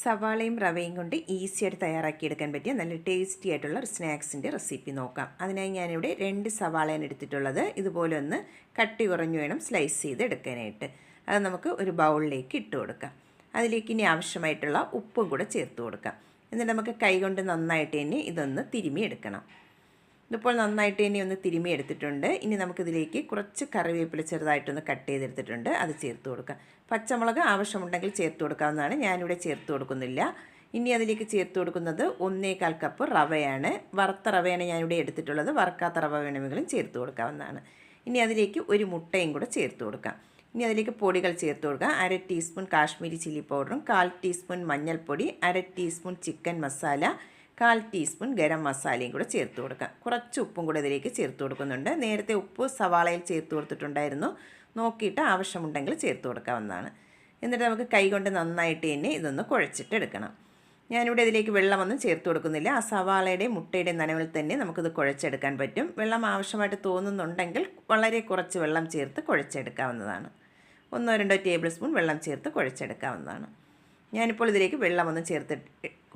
സവാളയും റവയും കൊണ്ട് ഈസിയായിട്ട് തയ്യാറാക്കിയെടുക്കാൻ പറ്റിയ നല്ല ടേസ്റ്റി ആയിട്ടുള്ള ഒരു സ്നാക്സിൻ്റെ റെസിപ്പി നോക്കാം. അതിനായി ഞാനിവിടെ 2 സവാളയാണ് എടുത്തിട്ടുള്ളത്. ഇതുപോലെ ഒന്ന് കട്ടി കുറഞ്ഞു വേണം സ്ലൈസ് ചെയ്ത് എടുക്കാനായിട്ട്. അത് നമുക്ക് ഒരു ബൗളിലേക്ക് ഇട്ട് കൊടുക്കാം. അതിലേക്ക് ഇനി ആവശ്യമായിട്ടുള്ള ഉപ്പും കൂടെ ചേർത്ത് കൊടുക്കാം. എന്നിട്ട് നമുക്ക് കൈകൊണ്ട് നന്നായിട്ട് തന്നെ ഇതൊന്ന് തിരുമ്മി എടുക്കണം. ഇതിപ്പോൾ നന്നായിട്ട് തന്നെ ഒന്ന് തിരുമ്മി എടുത്തിട്ടുണ്ട്. ഇനി നമുക്കിതിലേക്ക് കുറച്ച് കറിവേപ്പില ചെറുതായിട്ടൊന്ന് കട്ട് ചെയ്തെടുത്തിട്ടുണ്ട്, അത് ചേർത്ത് കൊടുക്കാം. പച്ചമുളക് ആവശ്യമുണ്ടെങ്കിൽ ചേർത്ത് കൊടുക്കാവുന്നതാണ്, ഞാനിവിടെ ചേർത്ത് കൊടുക്കുന്നില്ല. ഇനി അതിലേക്ക് ചേർത്ത് കൊടുക്കുന്നത് 1/4 കപ്പ് റവയാണ്. വറുത്ത റവയാണ് ഞാനിവിടെ എടുത്തിട്ടുള്ളത്. വറുക്കാത്ത റവ വേണമെങ്കിലും ചേർത്ത് കൊടുക്കാവുന്നതാണ്. ഇനി അതിലേക്ക് ഒരു മുട്ടയും കൂടെ ചേർത്ത് കൊടുക്കാം. ഇനി അതിലേക്ക് പൊടികൾ ചേർത്ത് കൊടുക്കാം. 1/2 ടീസ്പൂൺ കാശ്മീരി ചില്ലി പൗഡറും 1/4 ടീസ്പൂൺ മഞ്ഞൾപ്പൊടി, 1/2 teaspoon chicken masala, 1/4 teaspoon garam മസാലയും കൂടെ ചേർത്ത് കൊടുക്കാം. കുറച്ച് ഉപ്പും കൂടെ ഇതിലേക്ക് ചേർത്ത് കൊടുക്കുന്നുണ്ട്. നേരത്തെ ഉപ്പ് സവാളയിൽ ചേർത്ത് കൊടുത്തിട്ടുണ്ടായിരുന്നു, നോക്കിയിട്ട് ആവശ്യമുണ്ടെങ്കിൽ ചേർത്ത് കൊടുക്കാവുന്നതാണ്. എന്നിട്ട് നമുക്ക് കൈകൊണ്ട് നന്നായിട്ട് തന്നെ ഇതൊന്ന് കുഴച്ചിട്ട് എടുക്കണം. ഞാനിവിടെ ഇതിലേക്ക് വെള്ളമൊന്നും ചേർത്ത് കൊടുക്കുന്നില്ല. ആ സവാളയുടെയും മുട്ടയുടെയും നനവിൽ തന്നെ നമുക്കിത് കുഴച്ചെടുക്കാൻ പറ്റും. വെള്ളം ആവശ്യമായിട്ട് തോന്നുന്നുണ്ടെങ്കിൽ വളരെ കുറച്ച് വെള്ളം ചേർത്ത് കുഴച്ചെടുക്കാവുന്നതാണ്. 1-2 ടേബിൾ സ്പൂൺ വെള്ളം ചേർത്ത് കുഴച്ചെടുക്കാവുന്നതാണ്. ഞാനിപ്പോൾ ഇതിലേക്ക് വെള്ളമൊന്നും ചേർത്ത്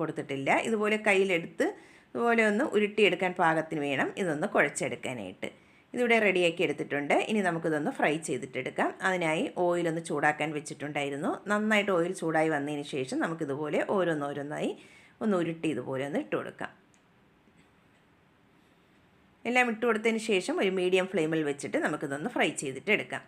കൊടുത്തിട്ടില്ല. ഇതുപോലെ കയ്യിലെടുത്ത് ഇതുപോലെ ഒന്ന് ഉരുട്ടിയെടുക്കാൻ പാകത്തിന് വേണം ഇതൊന്ന് കുഴച്ചെടുക്കാനായിട്ട്. ഇതിവിടെ റെഡിയാക്കി എടുത്തിട്ടുണ്ട്. ഇനി നമുക്കിതൊന്ന് ഫ്രൈ ചെയ്തിട്ടെടുക്കാം. അതിനായി ഓയിലൊന്ന് ചൂടാക്കാൻ വെച്ചിട്ടുണ്ടായിരുന്നു. നന്നായിട്ട് ഓയിൽ ചൂടായി വന്നതിന് ശേഷം നമുക്കിതുപോലെ ഓരോന്നോരോന്നായി ഒന്ന് ഉരുട്ടി ഇതുപോലെ ഒന്ന് ഇട്ട് കൊടുക്കാം. എല്ലാം ഇട്ട് കൊടുത്തതിന് ശേഷം ഒരു മീഡിയം ഫ്ലെയിമിൽ വെച്ചിട്ട് നമുക്കിതൊന്ന് ഫ്രൈ ചെയ്തിട്ട് എടുക്കാം.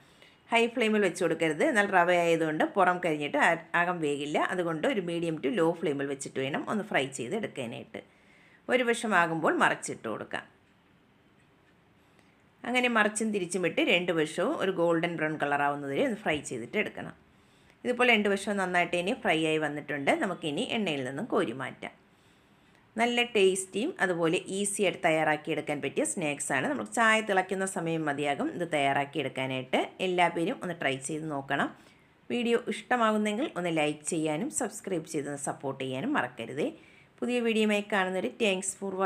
ഹൈ ഫ്ലെയിമിൽ വെച്ച് കൊടുക്കരുത്, എന്നാൽ റവ ആയതുകൊണ്ട് പുറം കഴിഞ്ഞിട്ട് അകം വേകില്ല. അതുകൊണ്ട് ഒരു മീഡിയം ടു ലോ ഫ്ലെയിമിൽ വെച്ചിട്ട് വേണം ഒന്ന് ഫ്രൈ ചെയ്ത് എടുക്കാനായിട്ട്. ഒരു വശമാകുമ്പോൾ മറിച്ചിട്ട് കൊടുക്കാം. അങ്ങനെ മറിച്ചും തിരിച്ചും ഇട്ട് 2 വശവും ഒരു ഗോൾഡൻ ബ്രൗൺ കളർ ആവുന്നതുവരെ ഒന്ന് ഫ്രൈ ചെയ്തിട്ട് എടുക്കണം. ഇതിപ്പോൾ 2 വശവും നന്നായിട്ട് ഇനി ഫ്രൈ ആയി വന്നിട്ടുണ്ട്. നമുക്കിനി എണ്ണയിൽ നിന്നും കോരി മാറ്റാം. നല്ല ടേസ്റ്റിയും അതുപോലെ ഈസി ആയിട്ട് തയ്യാറാക്കിയെടുക്കാൻ പറ്റിയ സ്നാക്സാണ്. നമുക്ക് ചായ തിളയ്ക്കുന്ന സമയം മതിയാകും ഇത് തയ്യാറാക്കിയെടുക്കാനായിട്ട്. എല്ലാ പേരും ഒന്ന് ട്രൈ ചെയ്ത് നോക്കണം. വീഡിയോ ഇഷ്ടമാകുന്നെങ്കിൽ ഒന്ന് ലൈക്ക് ചെയ്യാനും സബ്സ്ക്രൈബ് ചെയ്ത് സപ്പോർട്ട് ചെയ്യാനും മറക്കരുതേ. പുതിയ വീഡിയോയുമായി കാണുന്നവരെ താങ്ക്സ് ഫോർ വാച്ചിങ്.